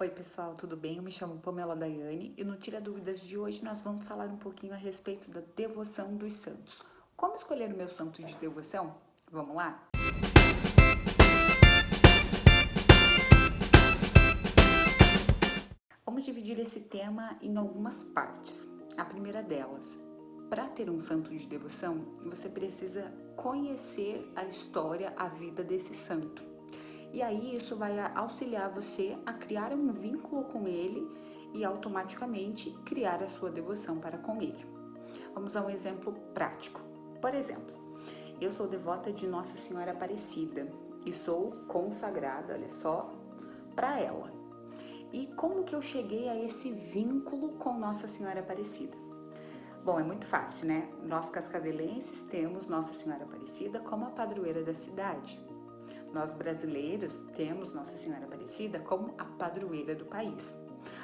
Oi pessoal, tudo bem? Eu me chamo Pamela Daiane e no Tira Dúvidas de hoje nós vamos falar um pouquinho a respeito da devoção dos santos. Como escolher o meu santo de devoção? Vamos lá? Vamos dividir esse tema em algumas partes. A primeira delas, para ter um santo de devoção, você precisa conhecer a história, a vida desse santo. E aí isso vai auxiliar você a criar um vínculo com ele e automaticamente criar a sua devoção para com ele. Vamos a um exemplo prático. Por exemplo, eu sou devota de Nossa Senhora Aparecida e sou consagrada, olha só, para ela. E como que eu cheguei a esse vínculo com Nossa Senhora Aparecida? Bom, é muito fácil, né? Nós cascavelenses temos Nossa Senhora Aparecida como a padroeira da cidade. Nós brasileiros temos Nossa Senhora Aparecida como a padroeira do país.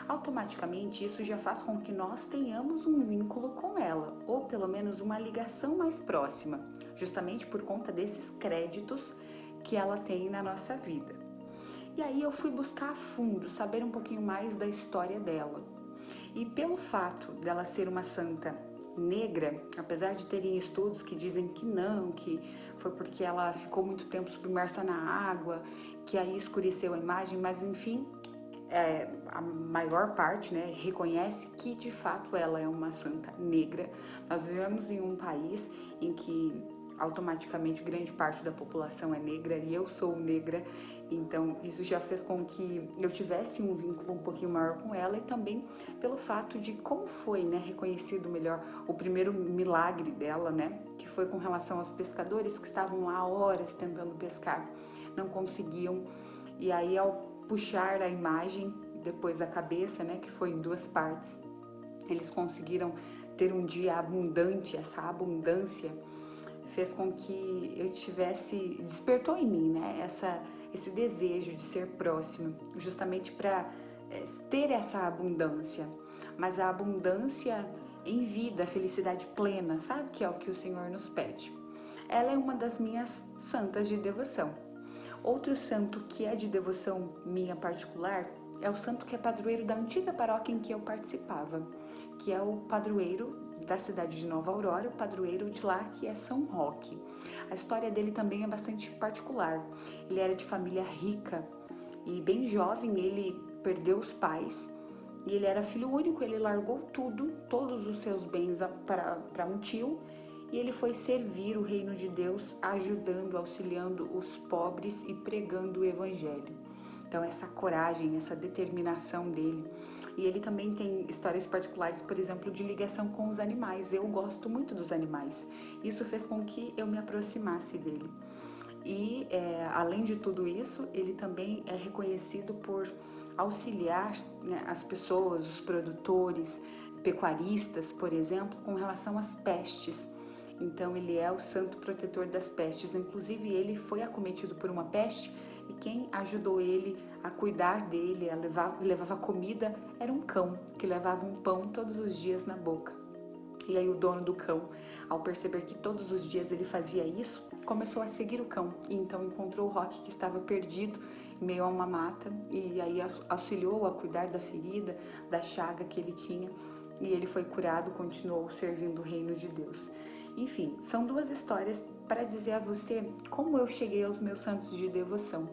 Automaticamente, isso já faz com que nós tenhamos um vínculo com ela, ou pelo menos uma ligação mais próxima, justamente por conta desses créditos que ela tem na nossa vida. E aí eu fui buscar a fundo, saber um pouquinho mais da história dela. E pelo fato dela ser uma santa negra, apesar de terem estudos que dizem que não, que foi porque ela ficou muito tempo submersa na água, que aí escureceu a imagem, mas enfim, a maior parte, né, reconhece que de fato ela é uma santa negra. Nós vivemos em um país em que automaticamente grande parte da população é negra e eu sou negra, então isso já fez com que eu tivesse um vínculo um pouquinho maior com ela e também pelo fato de como foi, né, reconhecido melhor o primeiro milagre dela, né, que foi com relação aos pescadores que estavam lá horas tentando pescar, não conseguiam, e aí ao puxar a imagem depois a cabeça, né, que foi em duas partes, eles conseguiram ter um dia abundante. Essa abundância fez com que eu tivesse, despertou em mim, né, esse desejo de ser próximo, justamente para ter essa abundância, mas a abundância em vida, a felicidade plena, sabe, que é o que o Senhor nos pede. Ela é uma das minhas santas de devoção. Outro santo que é de devoção minha particular é o santo que é padroeiro da antiga paróquia em que eu participava, que é o padroeiro da cidade de Nova Aurora, o padroeiro de lá, que é São Roque. A história dele também é bastante particular. Ele era de família rica e bem jovem ele perdeu os pais e ele era filho único. Ele largou tudo, todos os seus bens para um tio, e ele foi servir o reino de Deus, ajudando, auxiliando os pobres e pregando o evangelho. Então essa coragem, essa determinação dele. E ele também tem histórias particulares, por exemplo, de ligação com os animais. Eu gosto muito dos animais. Isso fez com que eu me aproximasse dele. E além de tudo isso, ele também é reconhecido por auxiliar, né, as pessoas, os produtores, pecuaristas, por exemplo, com relação às pestes. Então ele é o santo protetor das pestes. Inclusive ele foi acometido por uma peste e quem ajudou ele a cuidar dele, levava comida, era um cão que levava um pão todos os dias na boca. E aí o dono do cão, ao perceber que todos os dias ele fazia isso, começou a seguir o cão. E então encontrou o Roque, que estava perdido em meio a uma mata, e aí auxiliou a cuidar da ferida, da chaga que ele tinha, e ele foi curado, continuou servindo o reino de Deus. Enfim, são duas histórias para dizer a você como eu cheguei aos meus santos de devoção.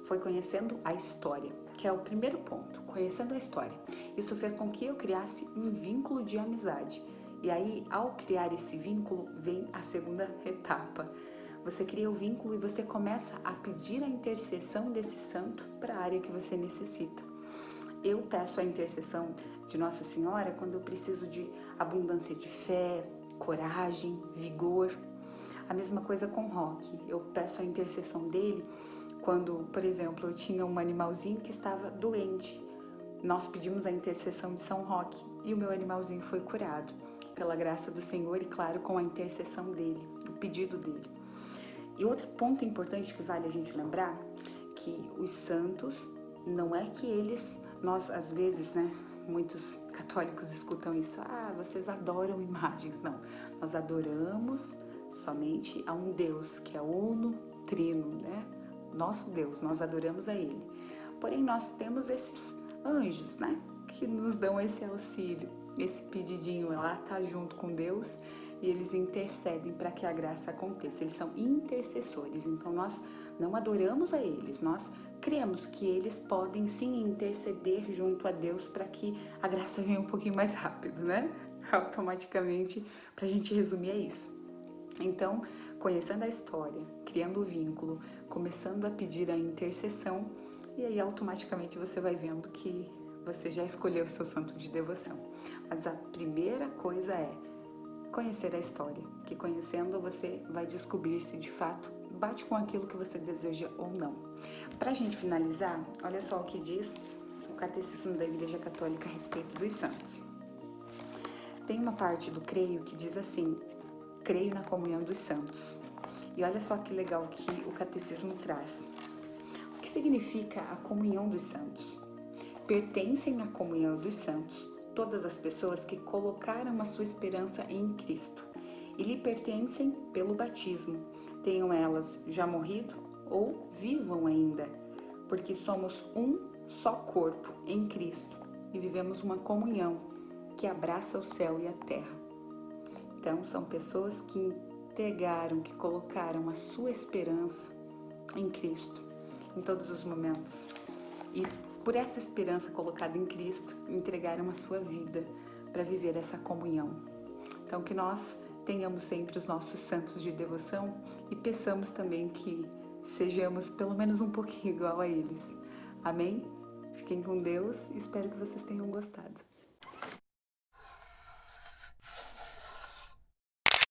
Foi conhecendo a história, que é o primeiro ponto, conhecendo a história. Isso fez com que eu criasse um vínculo de amizade. E aí, ao criar esse vínculo, vem a segunda etapa. Você cria o vínculo e você começa a pedir a intercessão desse santo para a área que você necessita. Eu peço a intercessão de Nossa Senhora quando eu preciso de abundância de fé, coragem, vigor. A mesma coisa com Roque. Eu peço a intercessão dele quando, por exemplo, eu tinha um animalzinho que estava doente. Nós pedimos a intercessão de São Roque e o meu animalzinho foi curado, pela graça do Senhor e, claro, com a intercessão dele, o pedido dele. E outro ponto importante que vale a gente lembrar, que os santos, não é que nós às vezes, né, muitos católicos escutam isso, vocês adoram imagens. Não, nós adoramos somente a um Deus, que é uno, trino, né? Nosso Deus, nós adoramos a Ele. Porém, nós temos esses anjos, né? Que nos dão esse auxílio, esse pedidinho lá, tá junto com Deus e eles intercedem para que a graça aconteça. Eles são intercessores, então nós não adoramos a eles, nós cremos que eles podem sim interceder junto a Deus para que a graça venha um pouquinho mais rápido, né? Automaticamente, para a gente resumir, é isso. Então, conhecendo a história, criando o vínculo, começando a pedir a intercessão, e aí automaticamente você vai vendo que você já escolheu o seu santo de devoção. Mas a primeira coisa é conhecer a história, que conhecendo você vai descobrir se de fato bate com aquilo que você deseja ou não. Pra gente finalizar, olha só o que diz o Catecismo da Igreja Católica a respeito dos santos. Tem uma parte do creio que diz assim: creio na comunhão dos santos. E olha só que legal que o catecismo traz. O que significa a comunhão dos santos? Pertencem à comunhão dos santos todas as pessoas que colocaram a sua esperança em Cristo e lhe pertencem pelo batismo, tenham elas já morrido ou vivam ainda, porque somos um só corpo em Cristo e vivemos uma comunhão que abraça o céu e a terra. Então, são pessoas que entregaram, que colocaram a sua esperança em Cristo em todos os momentos. E por essa esperança colocada em Cristo, entregaram a sua vida para viver essa comunhão. Então, que nós tenhamos sempre os nossos santos de devoção e peçamos também que sejamos pelo menos um pouquinho igual a eles. Amém? Fiquem com Deus e espero que vocês tenham gostado.